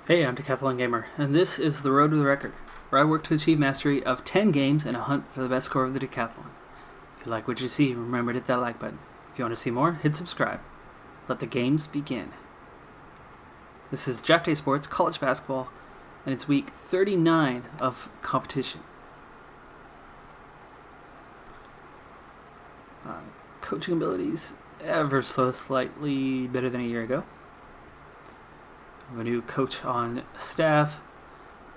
Hey, I'm Decathlon Gamer, and this is The Road to the Record, where I work to achieve mastery of 10 games in a hunt for the best score of the Decathlon. If you like what you see, remember to hit that like button. If you want to see more, hit subscribe. Let the games begin. This is Draft Day Sports College Basketball, and it's week 39 of competition. Coaching abilities ever so slightly better than a year ago. We have a new coach on staff,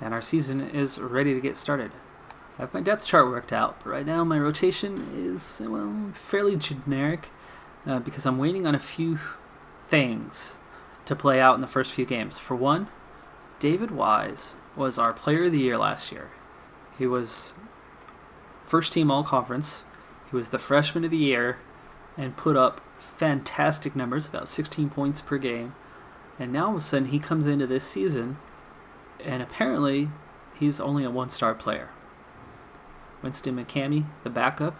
and our season is ready to get started. I have my depth chart worked out, but right now my rotation is, fairly generic because I'm waiting on a few things to play out in the first few games. For one, David Wise was our player of the year last year. He was first team all-conference. He was the freshman of the year and put up fantastic numbers, about 16 points per game. And now all of a sudden he comes into this season and apparently he's only a one-star player. Winston McCamey, the backup,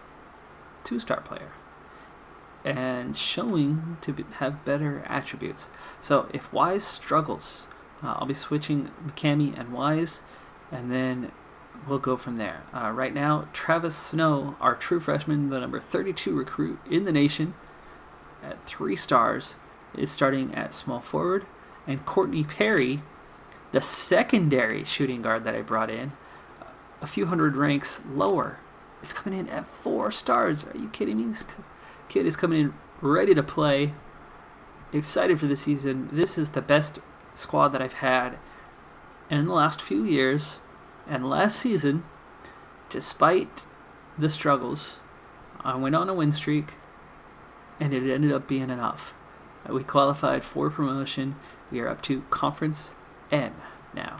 two-star player. And showing to have better attributes. So if Wise struggles, I'll be switching McCamey and Wise, and then we'll go from there. Right now, Travis Snow, our true freshman, the number 32 recruit in the nation, at 3 stars, is starting at small forward, and Courtney Perry, the secondary shooting guard that I brought in, a few hundred ranks lower, is coming in at 4 stars. Are you kidding me? This kid is coming in ready to play, excited for the season. This is the best squad that I've had in the last few years, and last season, despite the struggles, I went on a win streak, and it ended up being enough. We qualified for promotion. We are up to Conference N now.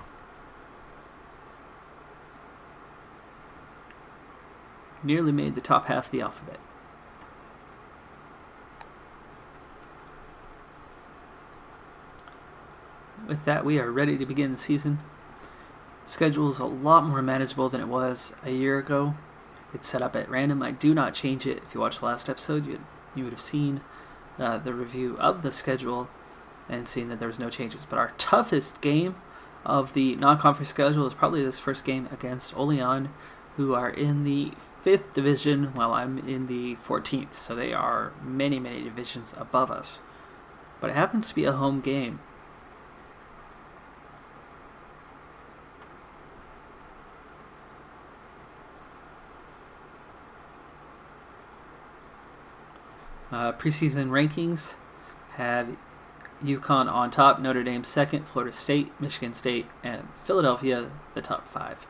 Nearly made the top half of the alphabet. With that, we are ready to begin the season. Schedule is a lot more manageable than it was a year ago. It's set up at random. I do not change it. If you watched the last episode, you would have seen the review of the schedule and seen that there was no changes. But our toughest game of the non-conference schedule is probably this first game against Olean, who are in the 5th division while I'm in the 14th. So they are many, many divisions above us. But it happens to be a home game. Preseason rankings have UConn on top, Notre Dame second, Florida State, Michigan State, and Philadelphia the top 5.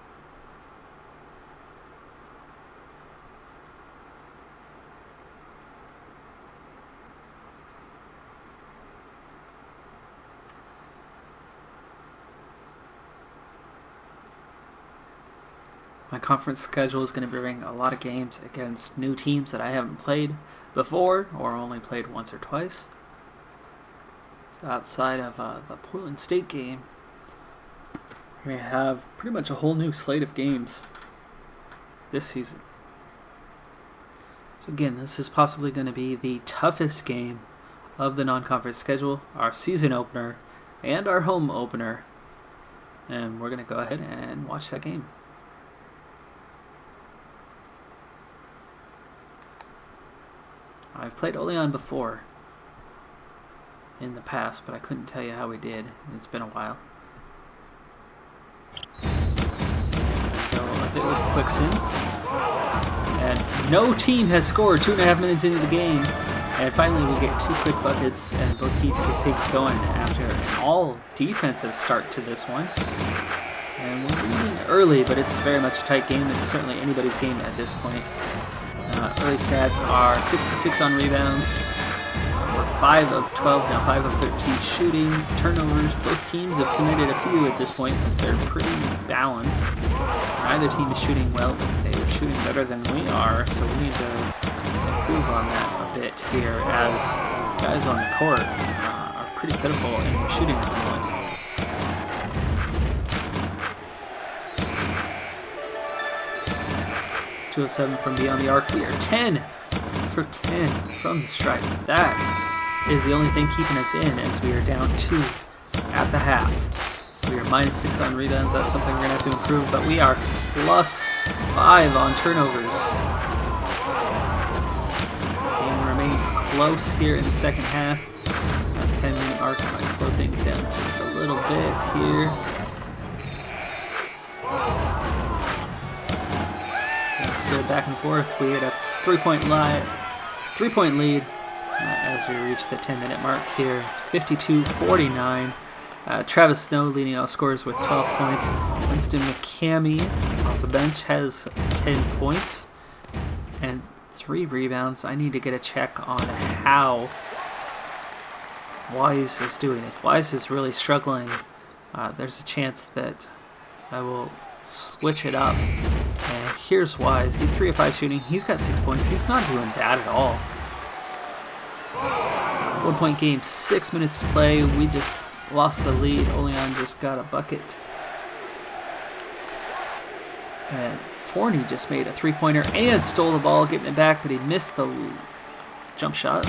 My conference schedule is going to bring a lot of games against new teams that I haven't played before or only played once or twice. So outside of the Portland State game, we have pretty much a whole new slate of games this season. So again, this is possibly going to be the toughest game of the non-conference schedule, our season opener and our home opener. And we're going to go ahead and watch that game. I've played Olean before in the past, but I couldn't tell you how we did. It's been a while. Go a bit with the quick sim. And no team has scored 2.5 minutes into the game. And finally we get 2 quick buckets, and both teams get things going after an all-defensive start to this one. And we're leading early, but it's very much a tight game. It's certainly anybody's game at this point. Early stats are 6-6 on rebounds. We're 5 of 12, now 5 of 13 shooting. Turnovers, both teams have committed a few at this point, but they're pretty balanced. Neither team is shooting well, but they are shooting better than we are, so we need to improve on that a bit here, as guys on the court are pretty pitiful in their shooting at the moment. 207 from beyond the arc. We are 10 for 10 from the stripe. That is the only thing keeping us in, as we are down 2 at the half. We are -6 on rebounds. That's something we're going to have to improve, but we are +5 on turnovers. Game remains close here in the second half. At the 10-minute mark, I might slow things down just a little bit here. Game still back and forth. We had a three-point lead as we reach the 10-minute mark here. It's 52-49. Travis Snow leading all scorers with 12 points. Winston McCamey off the bench has 10 points and 3 rebounds. I need to get a check on how Wise is doing. If Wise is really struggling, there's a chance that I will switch it up. And here's Wise. He's 3 of 5 shooting. He's got 6 points. He's not doing bad at all. 1-point game, 6 minutes to play. We just lost the lead. Oleon just got a bucket. And Forney just made a 3-pointer and stole the ball, getting it back, but he missed the jump shot.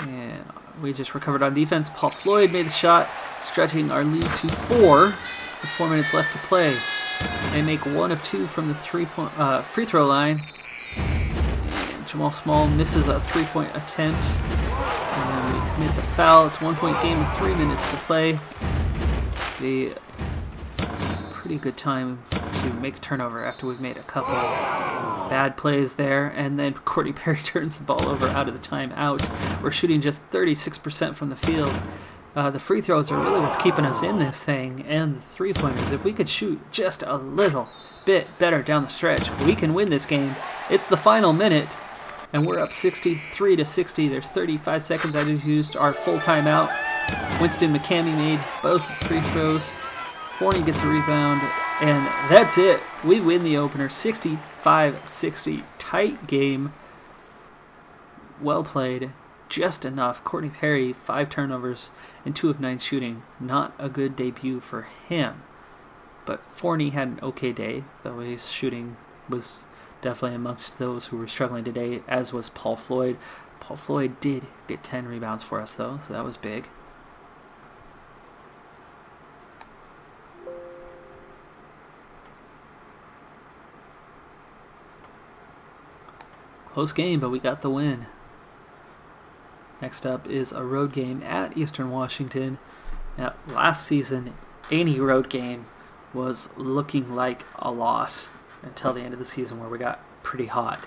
And we just recovered on defense. Paul Floyd made the shot, stretching our lead to 4 with 4 minutes left to play. They make 1 of 2 from the free throw line. And Jamal Small misses a 3-point attempt. And then we commit the foul. It's a 1-point game with 3 minutes to play. It's be a pretty good time to make a turnover after we've made a couple bad plays there. And then Courtney Perry turns the ball over out of the timeout. We're shooting just 36% from the field. The free throws are really what's keeping us in this thing, and the 3-pointers. If we could shoot just a little bit better down the stretch, we can win this game. It's the final minute, and we're up 63-60. There's 35 seconds. I just used our full timeout. Winston McCamey made both free throws. Forney gets a rebound, and that's it. We win the opener, 65-60. Tight game. Well played. Just enough. Courtney Perry, 5 turnovers and 2 of 9 shooting. Not a good debut for him. But Forney had an okay day, though his shooting was definitely amongst those who were struggling today, as was Paul Floyd. Paul Floyd did get 10 rebounds for us, though, so that was big. Close game, but we got the win. Next up is a road game at Eastern Washington. Now, last season, any road game was looking like a loss until the end of the season where we got pretty hot.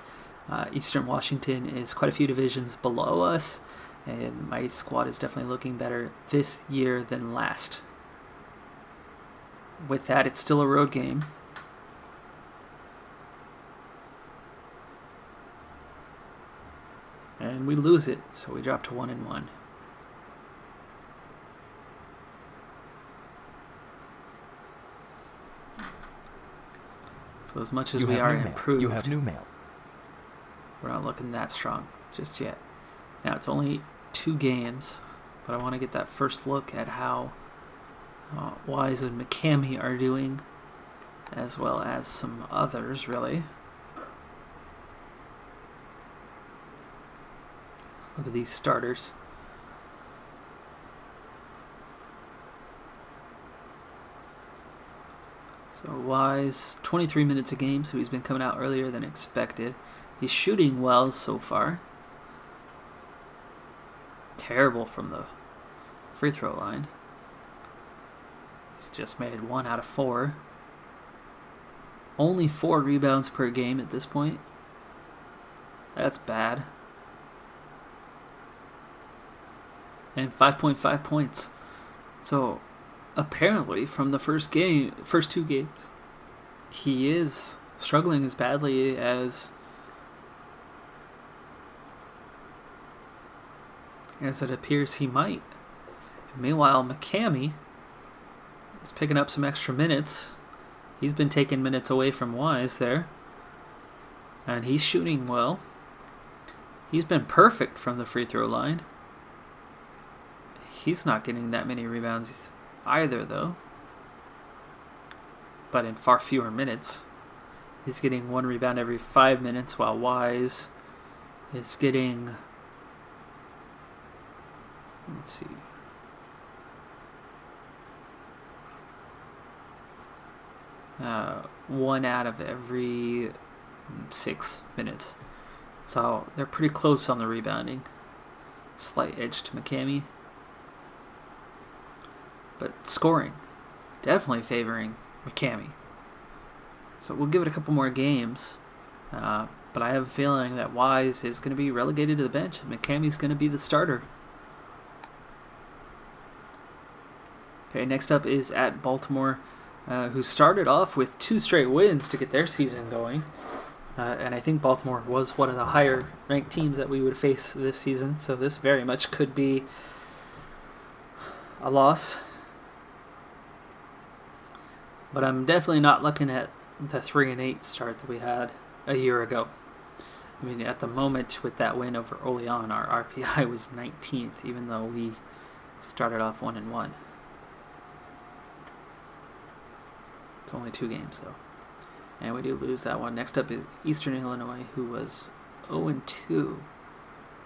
Eastern Washington is quite a few divisions below us, and my squad is definitely looking better this year than last. With that, it's still a road game. And we lose it, so we drop to 1-1. So as much as we are improved, you have new mail. We're not looking that strong just yet. Now it's only 2 games, but I want to get that first look at how Wise and McCamey are doing, as well as some others, really. Look at these starters. So Wise, 23 minutes a game, so he's been coming out earlier than expected. He's shooting well so far. Terrible from the free throw line. He's just made 1 out of 4. Only 4 rebounds per game at this point. That's bad. And 5.5 points. So apparently from the first 2 games, he is struggling as badly as it appears he might. And meanwhile, McCamey is picking up some extra minutes. He's been taking minutes away from Wise there. And he's shooting well. He's been perfect from the free throw line. He's not getting that many rebounds either, though. But in far fewer minutes. He's getting 1 rebound every 5 minutes, while Wise is getting Let's see. One out of every 6 minutes. So they're pretty close on the rebounding. Slight edge to McCamey. But scoring, definitely favoring McCamey. So we'll give it a couple more games. But I have a feeling that Wise is going to be relegated to the bench. And McCamey's going to be the starter. Okay, next up is at Baltimore, who started off with 2 straight wins to get their season going. And I think Baltimore was one of the higher ranked teams that we would face this season. So this very much could be a loss. But I'm definitely not looking at the 3-8 start that we had a year ago. I mean, at the moment with that win over Olean, our RPI was 19th, even though we started off 1-1. It's only 2 games, though. And we do lose that one. Next up is Eastern Illinois, who was 0-2.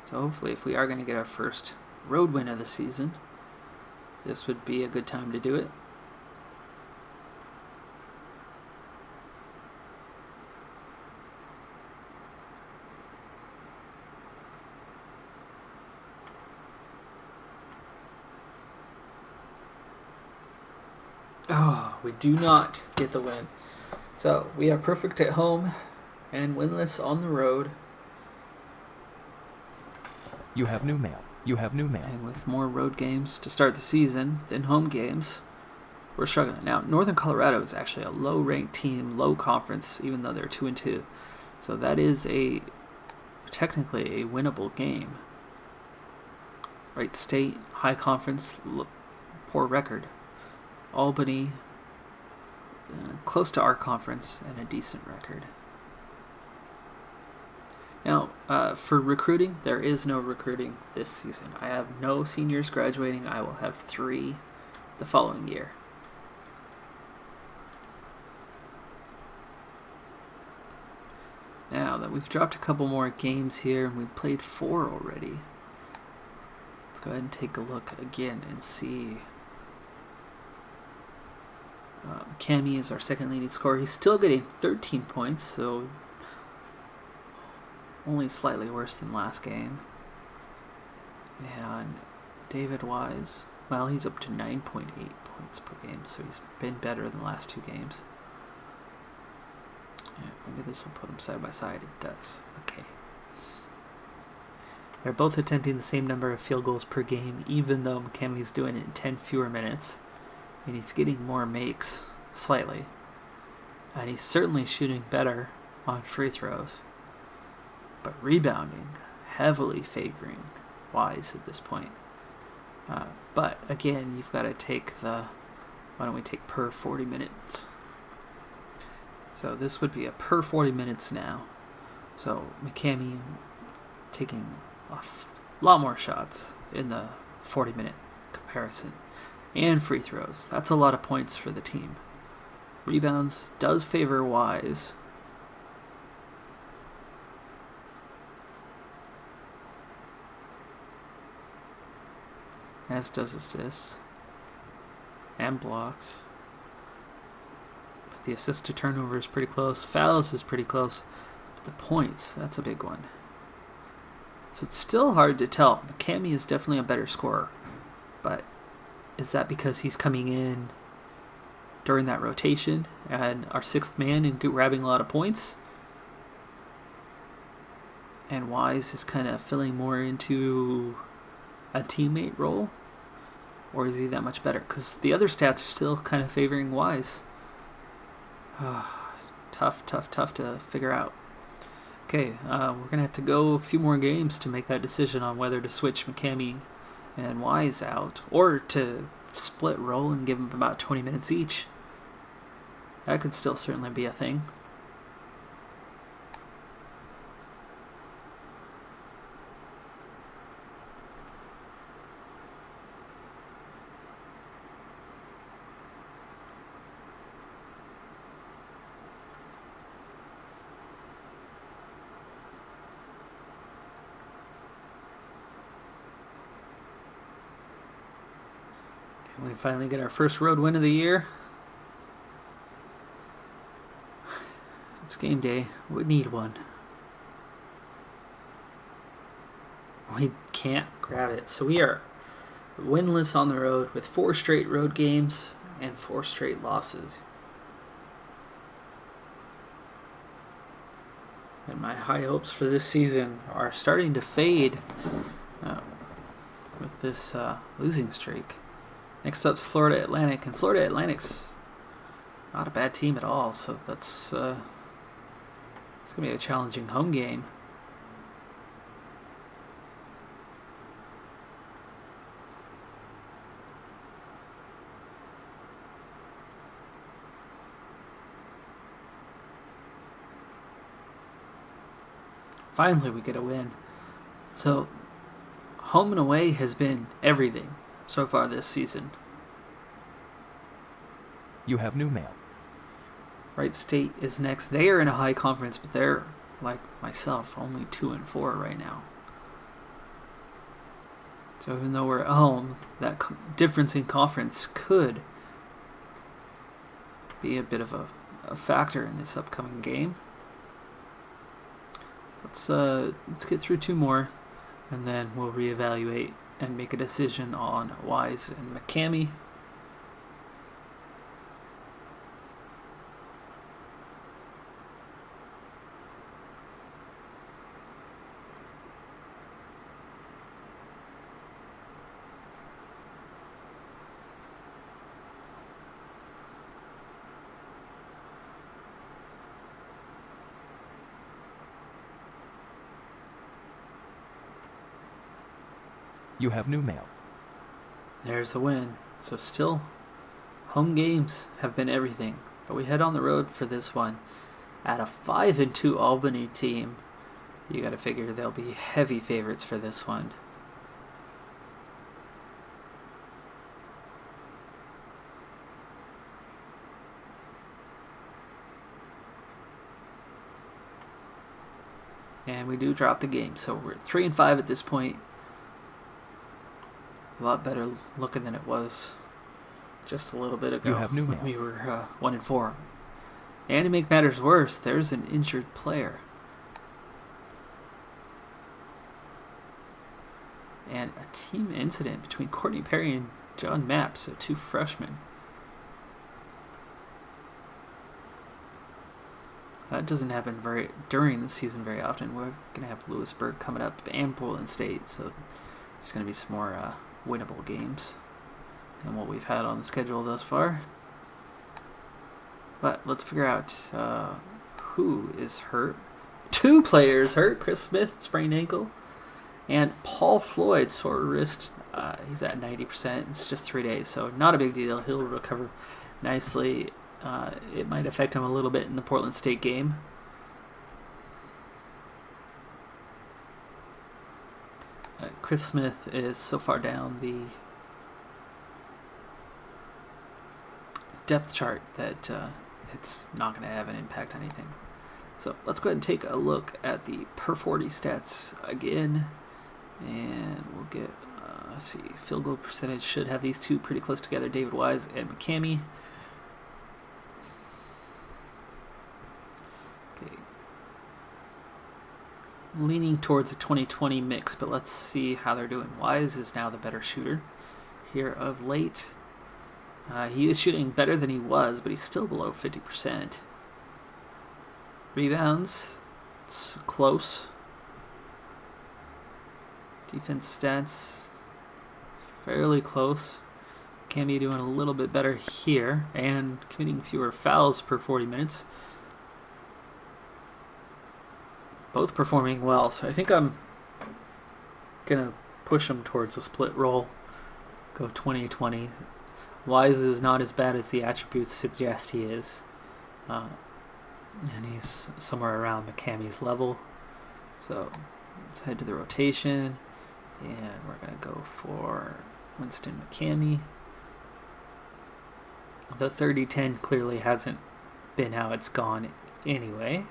So hopefully if we are going to get our first road win of the season, this would be a good time to do it. Oh, we do not get the win. So we are perfect at home and winless on the road. You have new mail. You have new mail. And with more road games to start the season than home games, we're struggling. Now, Northern Colorado is actually a low-ranked team, low conference, even though they're 2-2. So that is technically a winnable game. Wright State, high conference, poor record. Albany, close to our conference, and a decent record. Now, for recruiting, there is no recruiting this season. I have no seniors graduating. I will have 3 the following year. Now that we've dropped a couple more games here, and we've played 4 already, let's go ahead and take a look again and see. Cammy is our second leading scorer. He's still getting 13 points, so only slightly worse than last game. And David Wise, well, he's up to 9.8 points per game, so he's been better than the last 2 games. Yeah, maybe this will put them side by side. It does. Okay. They're both attempting the same number of field goals per game, even though McCammy's doing it in 10 fewer minutes. And he's getting more makes, slightly. And he's certainly shooting better on free throws. But rebounding, heavily favoring Wise at this point. But again, you've got to take why don't we take per 40 minutes? So this would be a per 40 minutes now. So McCammy taking a lot more shots in the 40-minute comparison. And free throws. That's a lot of points for the team. Rebounds does favor Wise. As does assists. And blocks. But the assist to turnover is pretty close. Fouls is pretty close. But the points, that's a big one. So it's still hard to tell. McCammy is definitely a better scorer. But is that because he's coming in during that rotation and our 6th man and grabbing a lot of points? And Wise is kind of filling more into a teammate role? Or is he that much better? Because the other stats are still kind of favoring Wise. Tough to figure out. Okay, we're going to have to go a few more games to make that decision on whether to switch McCammy and Wise out, or to split role and give them about 20 minutes each. That could still certainly be a thing. We finally get our first road win of the year. It's game day. We need one. We can't grab it. So we are winless on the road with 4 straight road games and 4 straight losses. And my high hopes for this season are starting to fade with this losing streak. Next up's Florida Atlantic, and Florida Atlantic's not a bad team at all, so that's it's going to be a challenging home game. Finally, we get a win. So, home and away has been everything so far this season. You have new mail. Wright State is next. They are in a high conference, but they're, like myself, only 2-4 right now. So even though we're at home, that difference in conference could be a bit of a factor in this upcoming game. Let's get through 2 more, and then we'll reevaluate and make a decision on Wise and McCamey. You have new mail. There's the win. So still, home games have been everything. But we head on the road for this one. At a 5-2 Albany team, you got to figure they'll be heavy favorites for this one. And we do drop the game. So we're 3-5 at this point. A lot better looking than it was just a little bit ago. You have new mail. We were 1-4. And to make matters worse, there's an injured player. And a team incident between Courtney Perry and John Mapp, so 2 freshmen. That doesn't happen during the season very often. We're going to have Lewisburg coming up and Portland State, so there's going to be some more winnable games than what we've had on the schedule thus far. But let's figure out who is hurt. 2 players hurt. Chris Smith, sprained ankle. And Paul Floyd, sore wrist. He's at 90%. It's just 3 days, so not a big deal. He'll recover nicely. It might affect him a little bit in the Portland State game. Chris Smith is so far down the depth chart that it's not going to have an impact on anything. So let's go ahead and take a look at the per 40 stats again, and we'll get, let's see, field goal percentage should have these 2 pretty close together, David Wise and McCamey. Okay. Leaning towards a 20-20 mix, but let's see how they're doing. Wise is now the better shooter here of late. He is shooting better than he was, but he's still below 50%. Rebounds, it's close. Defense stats, fairly close. Cammy doing a little bit better here, and committing fewer fouls per 40 minutes. Both performing well, so I think I'm going to push them towards a split roll. Go 20-20. Wise is not as bad as the attributes suggest he is. And he's somewhere around McCamey's level. So let's head to the rotation. And we're going to go for Winston McCamey. The 30-10 clearly hasn't been how it's gone anyway.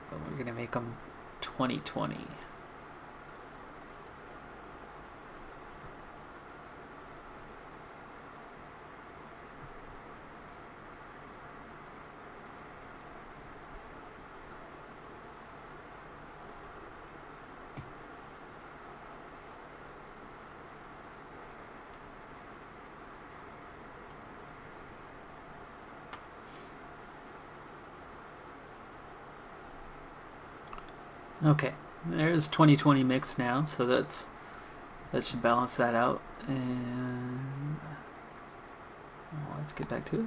But we're going to make them 20-20. Okay, there's 2020 mix now, so that should balance that out. And let's get back to it.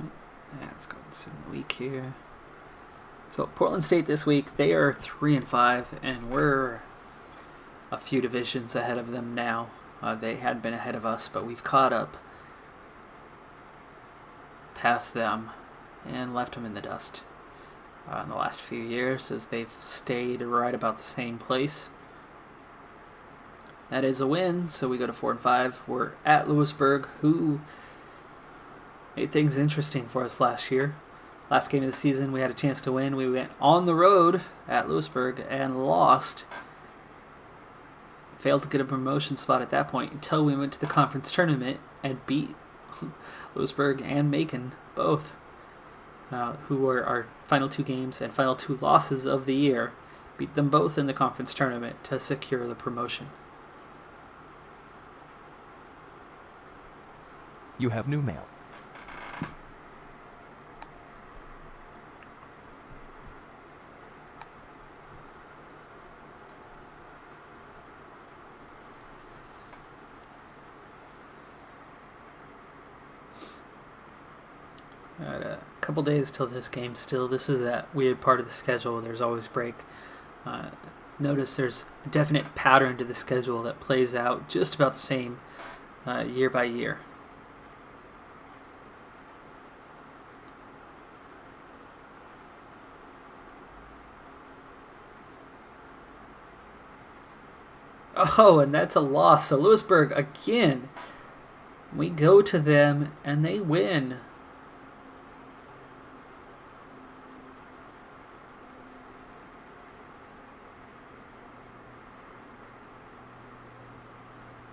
Yeah, let's go and sit in the week here. So Portland State this week, they are 3-5, and we're a few divisions ahead of them now. They had been ahead of us, but we've caught up past them and left them in the dust in the last few years, as they've stayed right about the same place. That is a win, so we go to 4-5. We're at Lewisburg, who made things interesting for us last year. Last game of the season, we had a chance to win. We went on the road at Lewisburg and lost. Failed to get a promotion spot at that point until we went to the conference tournament and beat Lewisburg and Macon both, who were our final two games and final two losses of the year. Beat them both in the conference tournament to secure the promotion. You have new mail. Got a couple days till this game still. This is that weird part of the schedule. There's always break. Notice there's a definite pattern to the schedule that plays out just about the same year by year. Oh, and that's a loss. So Lewisburg, again, we go to them and they win.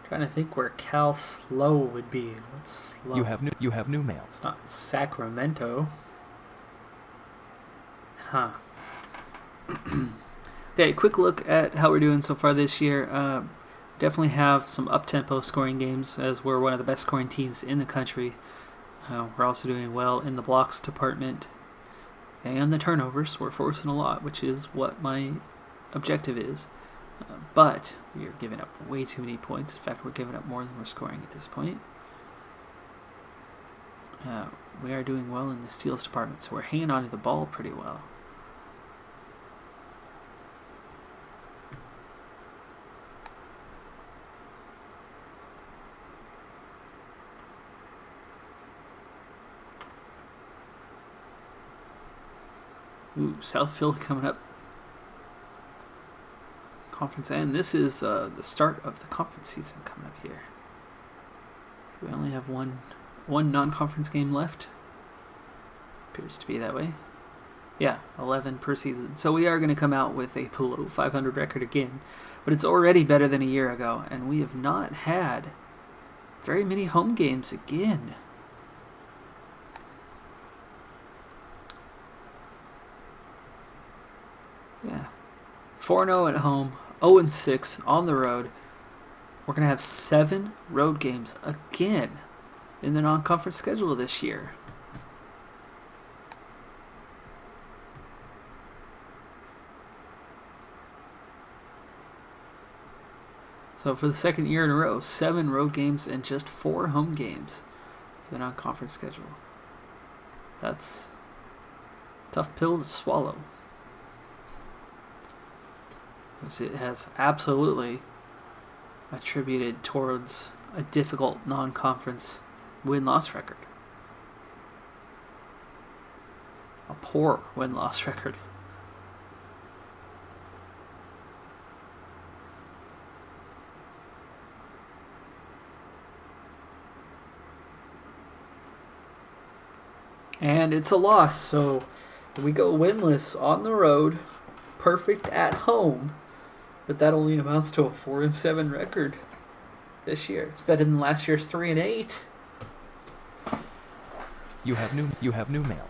Trying to think where Cal Slow would be. What's Slow? You have new mail. It's not Sacramento. Huh. Okay, quick look at how we're doing so far this year. Definitely have some up-tempo scoring games, as we're one of the best scoring teams in the country. We're also doing well in the blocks department and the turnovers. We're forcing a lot, which is what my objective is. But we are giving up way too many points. In fact, we're giving up more than we're scoring at this point. We are doing well in the steals department, so we're hanging on to the ball pretty well. Ooh, Southfield coming up. Conference end. This is the start of the conference season coming up here. We only have one non-conference game left. Appears to be that way. Yeah, 11 per season. So we are going to come out with a below 500 record again, but it's already better than a year ago, and we have not had very many home games again. Yeah. 4-0 at home, 0-6 on the road. We're going to have 7 road games again in the non-conference schedule this year. So for the second year in a row, 7 road games and just 4 home games for the non-conference schedule. That's a tough pill to swallow. It has absolutely attributed towards a difficult non-conference win-loss record. A poor win-loss record. And it's a loss, so we go winless on the road, perfect at home. But that only amounts to a 4-7 record this year. It's better than last year's 3-8. You have new mail.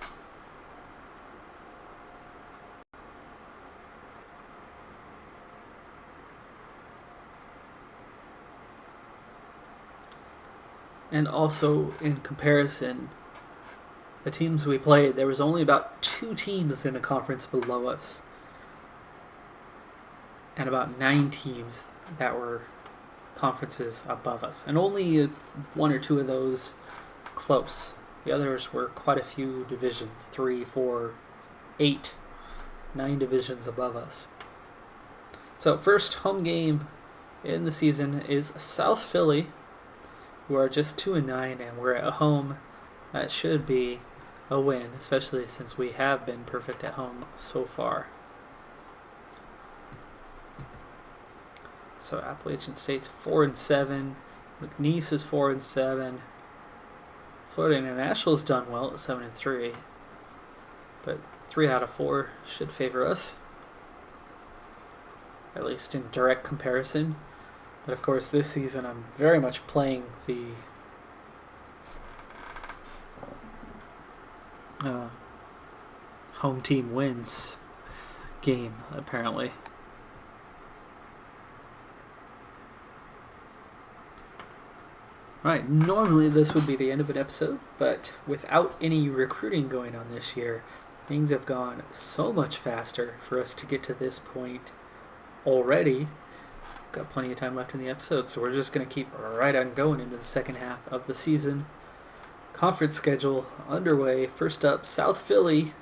And also, in comparison, the teams we played, there was only about 2 teams in the conference below us, and about 9 teams that were conferences above us, and only 1 or 2 of those close. The others were quite a few divisions, 3, 4, 8, 9 divisions above us. So first home game in the season is South Philly, who are just 2-9, and we're at home. That should be a win, especially since we have been perfect at home so far. So Appalachian State's 4-7, McNeese is 4-7. Florida International's done well at 7-3, but 3 out of 4 should favor us, at least in direct comparison. But of course, this season I'm very much playing the home team wins game, apparently. Right, normally this would be the end of an episode, but without any recruiting going on this year, things have gone so much faster for us to get to this point already. Got plenty of time left in the episode, so we're just going to keep right on going into the second half of the season. Conference schedule underway. First up, South Philly.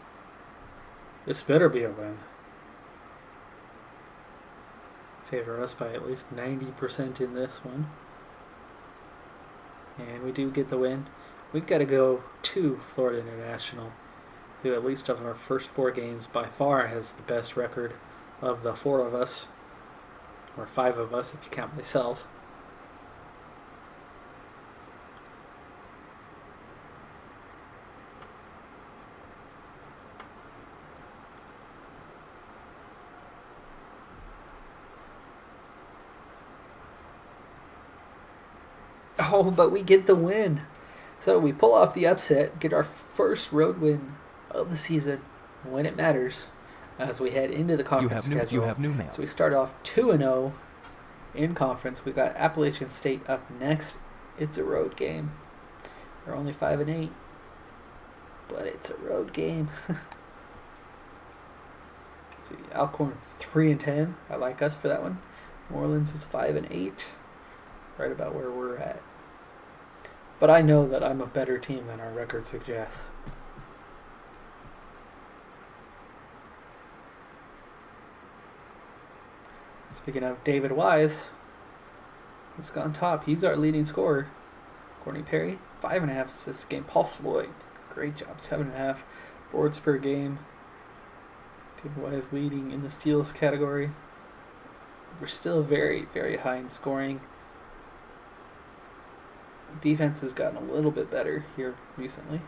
This better be a win. Favor us by at least 90% in this one. And we do get the win. We've got to go to Florida International, who at least of our first 4 games by far has the best record of the 4 of us, or 5 of us if you count myself. Oh, but we get the win. So we pull off the upset, get our first road win of the season when it matters as we head into the conference schedule. You have new mail. So we start off 2-0 in conference. We've got Appalachian State up next. It's a road game. They're only 5-8, but it's a road game. See, Alcorn 3-10. I like us for that one. New Orleans is 5-8, right about where we're at. But I know that I'm a better team than our record suggests. Speaking of David Wise, he's gone top. He's our leading scorer. Courtney Perry, 5.5 assists a game. Paul Floyd, great job, 7.5 boards per game. David Wise leading in the steals category. We're still very, very high in scoring. Defense has gotten a little bit better here recently.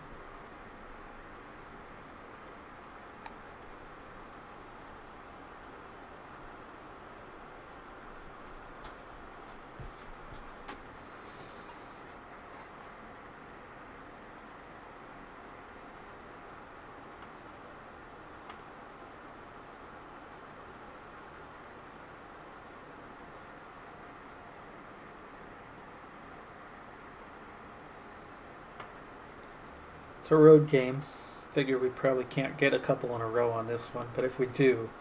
It's a road game. Figure we probably can't get a couple in a row on this one, but if we do,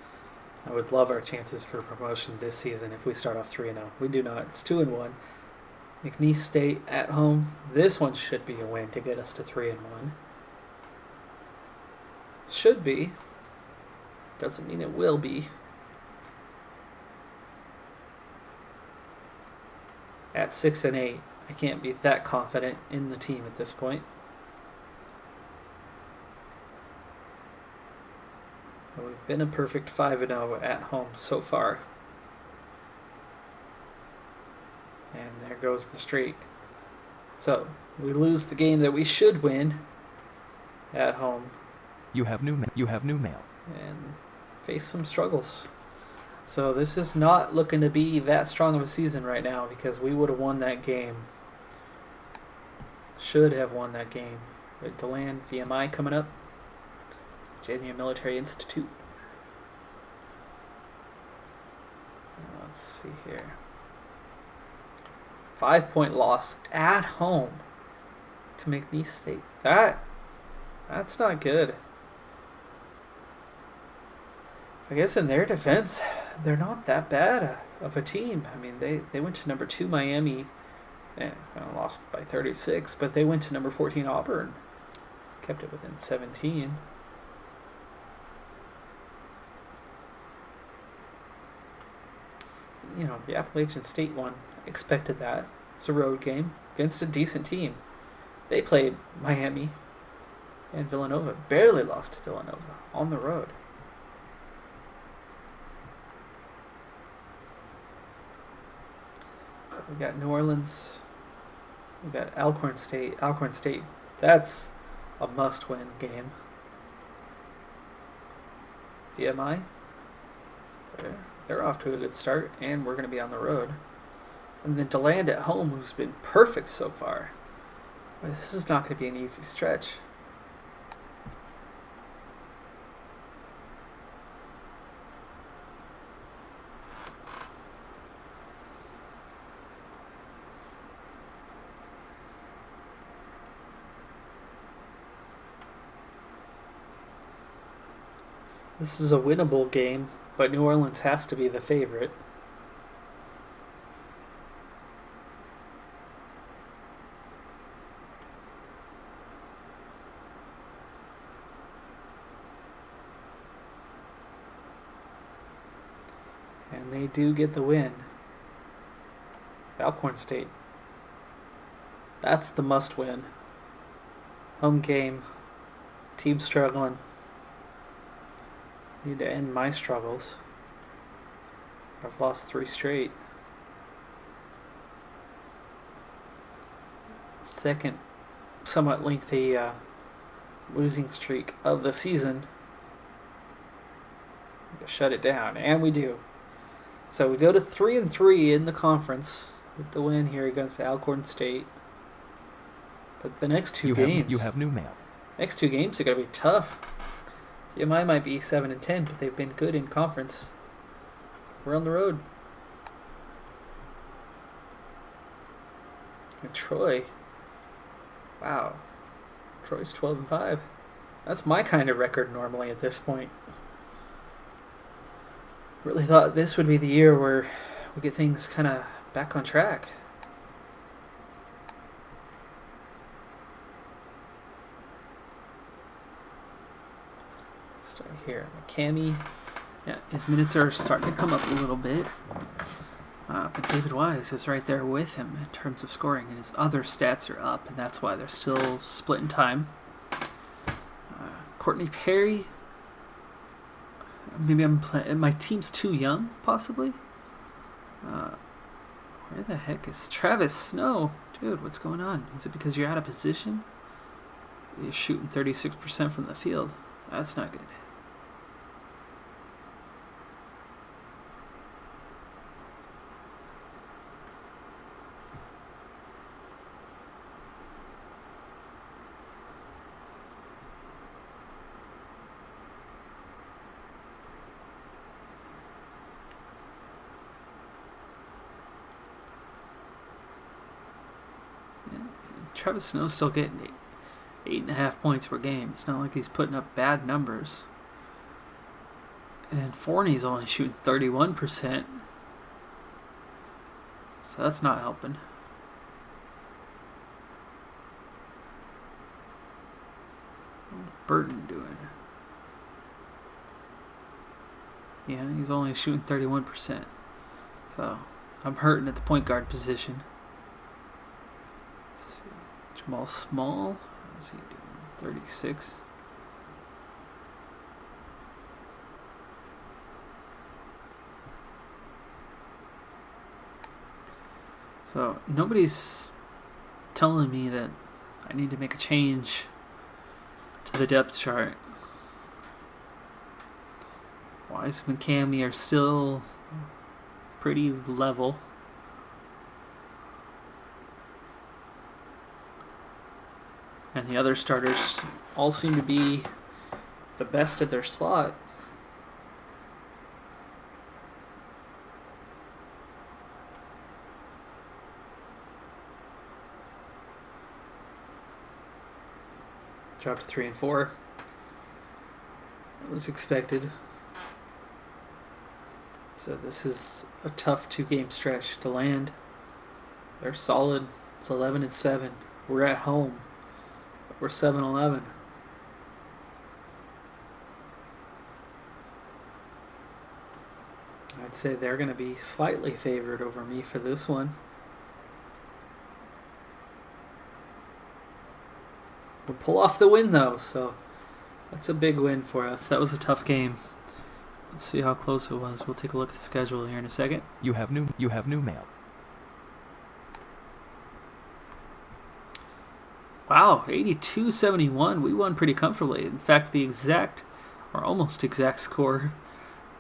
I would love our chances for promotion this season if we start off 3-0. We do not. It's 2-1. McNeese State at home. This one should be a win to get us to 3-1. Should be. Doesn't mean it will be. At 6-8, I can't be that confident in the team at this point. We've been a perfect 5-0 at home so far. And there goes the streak. So, we lose the game that we should win at home. You have new mail. And face some struggles. So this is not looking to be that strong of a season right now because we would have won that game. Should have won that game. With DeLand VMI coming up. Virginia Military Institute. Let's see here. 5-point loss at home to McNeese State. That's not good. I guess in their defense, they're not that bad of a team. I mean, they went to number 2 Miami and lost by 36, but they went to number 14 Auburn, kept it within 17. The Appalachian State one, expected that. It's a road game against a decent team. They played Miami and Villanova. Barely lost to Villanova on the road. So we got New Orleans. We got Alcorn State. Alcorn State, that's a must-win game. VMI, they're off to a good start, and we're going to be on the road. And then DeLand at home, who's been perfect so far. Well, this is not going to be an easy stretch. This is a winnable game, but New Orleans has to be the favorite. And they do get the win. Alcorn State. That's the must win. Home game. Team struggling. Need to end my struggles. So I've lost 3 straight. Second somewhat lengthy losing streak of the season. Shut it down, and we do. So we go to 3-3 in the conference with the win here against Alcorn State. But the next two games, you have new mail. Next 2 games are going to be tough. VMI might be 7-10, but they've been good in conference. We're on the road. And Troy. Wow. Troy's 12-5. That's my kind of record normally at this point. Really thought this would be the year where we get things kind of back on track. Start here. McCamey. Yeah, his minutes are starting to come up a little bit. But David Wise is right there with him in terms of scoring, and his other stats are up, and that's why they're still splitting time. Courtney Perry. Maybe my team's too young, possibly. Where the heck is Travis Snow? Dude, what's going on? Is it because you're out of position? You're shooting 36% from the field. That's not good. Travis Snow's still getting 8.5 points per game. It's not like he's putting up bad numbers. And Forney's only shooting 31%. So that's not helping. What's Burton doing? Yeah, he's only shooting 31%. So I'm hurting at the point guard position. Jamal Small, how's he doing? 36. So nobody's telling me that I need to make a change to the depth chart. Wise and Cammy are still pretty level. And the other starters all seem to be the best at their spot. Dropped to 3 and 4. That was expected. So this is a tough 2-game stretch to land. They're solid. It's 11 and 7. We're at home. We're 7-11. I'd say they're going to be slightly favored over me for this one. We'll pull off the win though, so that's a big win for us. That was a tough game. Let's see how close it was. We'll take a look at the schedule here in a second. You have new mail. Wow, 82-71. We won pretty comfortably. In fact, the exact, or almost exact score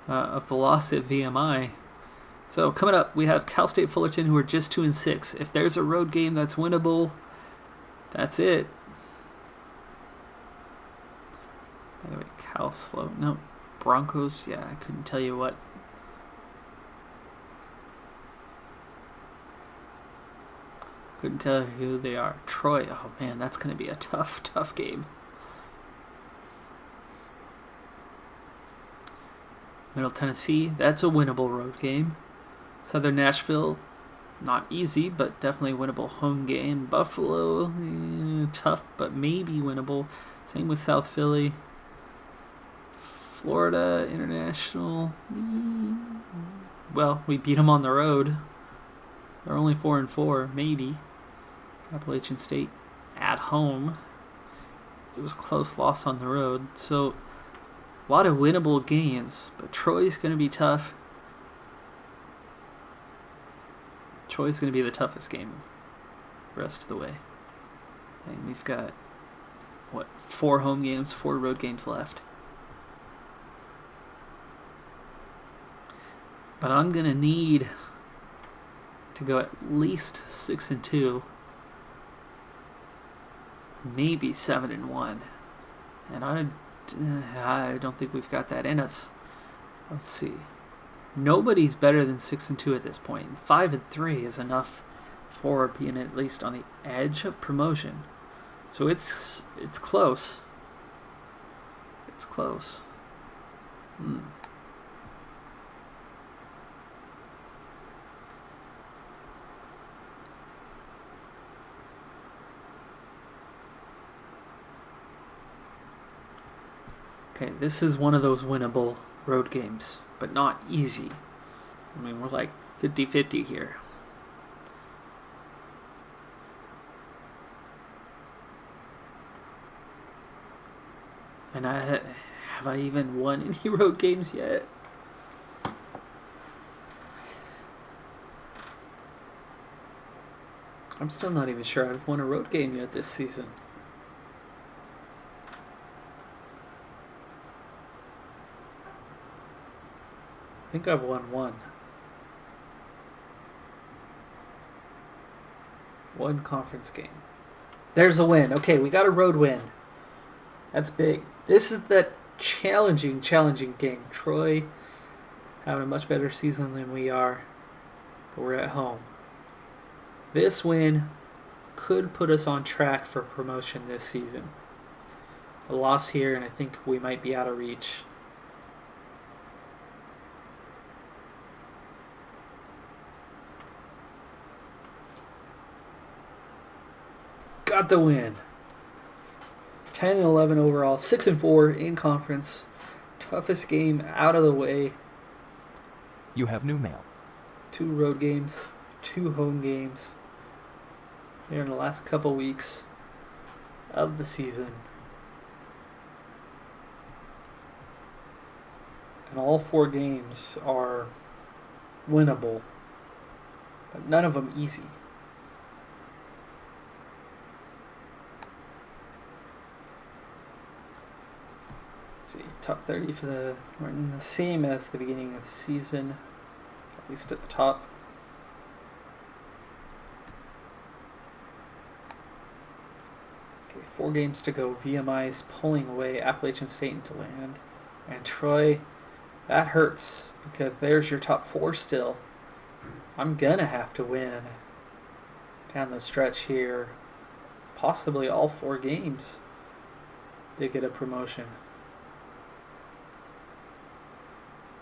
of the loss at VMI. So coming up, we have Cal State Fullerton, who are just 2 and 6. If there's a road game that's winnable, that's it. By the way, Cal slow. No, Broncos. Yeah, I couldn't tell you what. Couldn't tell you who they are. Troy. Oh man, that's going to be a tough game. Middle Tennessee. That's a winnable road game. Southern Nashville. Not easy, but definitely winnable home game. Buffalo. Tough, but maybe winnable. Same with South Philly. Florida International. Well, we beat them on the road. They're only 4 and 4, maybe. Appalachian State at home. It was a close loss on the road. So, a lot of winnable games. But Troy's going to be tough. Troy's going to be the toughest game the rest of the way. And we've got, 4 home games, 4 road games left. But I'm going to need to go at least 6 and 2. Maybe 7 and 1. And I don't think we've got that in us. Let's see. Nobody's better than 6 and 2 at this point. 5 and 3 is enough for being at least on the edge of promotion. So it's close. It's close. Okay, this is one of those winnable road games, but not easy. I mean, we're like 50-50 here. And have I even won any road games yet? I'm still not even sure I've won a road game yet this season. I think I've won one. One conference game. There's a win. Okay, we got a road win. That's big. This is the challenging game. Troy having a much better season than we are, but we're at home. This win could put us on track for promotion this season. A loss here, and I think we might be out of reach. Got the win. 10 and 11 overall, 6 and 4 in conference. Toughest game out of the way. You have new mail. 2 road games, 2 home games. Here in the last couple weeks of the season. And all 4 games are winnable, but none of them easy. See, top 30 for we're in the same as the beginning of the season, at least at the top. Okay, 4 games to go. VMI is pulling away Appalachian State into land, and Troy, that hurts because there's your top 4 still. I'm gonna have to win down the stretch here, possibly all 4 games. did get a promotion.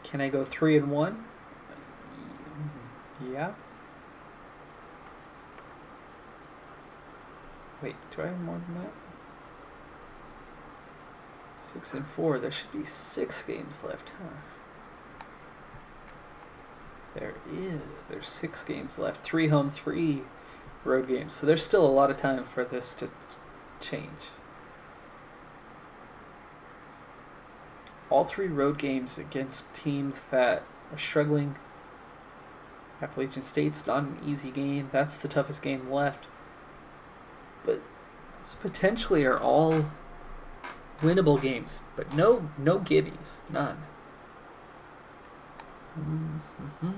Can I go 3-1? Yeah. Wait, do I have more than that? 6-4. There should be 6 games left, huh? There is. There's 6 games left. 3 home, 3 road games. So there's still a lot of time for this to change. All 3 road games against teams that are struggling. Appalachian State's not an easy game. That's the toughest game left. But those potentially are all winnable games. But no gibbies. None. Mm-hmm.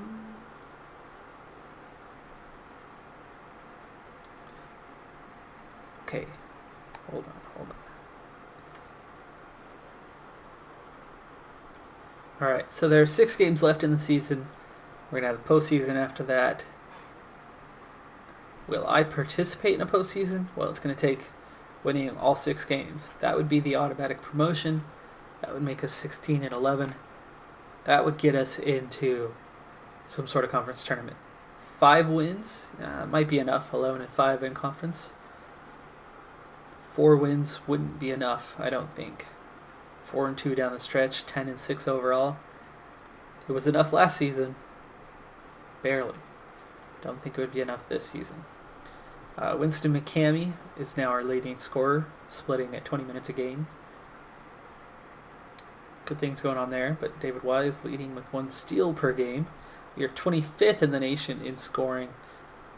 Okay. Hold on. Alright, so there are 6 games left in the season. We're going to have the postseason after that. Will I participate in a postseason? Well, it's going to take winning all 6 games. That would be the automatic promotion. That would make us 16-11. That would get us into some sort of conference tournament. 5 wins might be enough. 11-5 in conference. 4 wins wouldn't be enough, I don't think. 4-2 down the stretch. 10-6 overall. It was enough last season. Barely. Don't think it would be enough this season. Winston McCamey is now our leading scorer, splitting at 20 minutes a game. Good things going on there, but David Wise leading with 1 steal per game. We are 25th in the nation in scoring,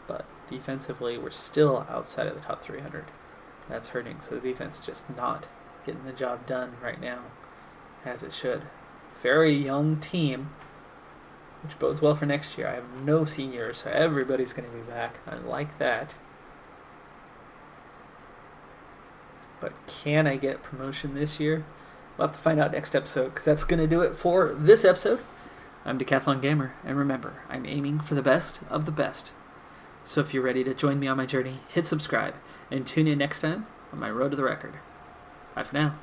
but defensively we're still outside of the top 300. That's hurting, so the defense just not getting the job done right now, as it should. Very young team, which bodes well for next year. I have no seniors, so everybody's going to be back. I like that. But can I get promotion this year? We'll have to find out next episode, because that's going to do it for this episode. I'm Decathlon Gamer, and remember, I'm aiming for the best of the best. So if you're ready to join me on my journey, hit subscribe, and tune in next time on my road to the record. Bye for now.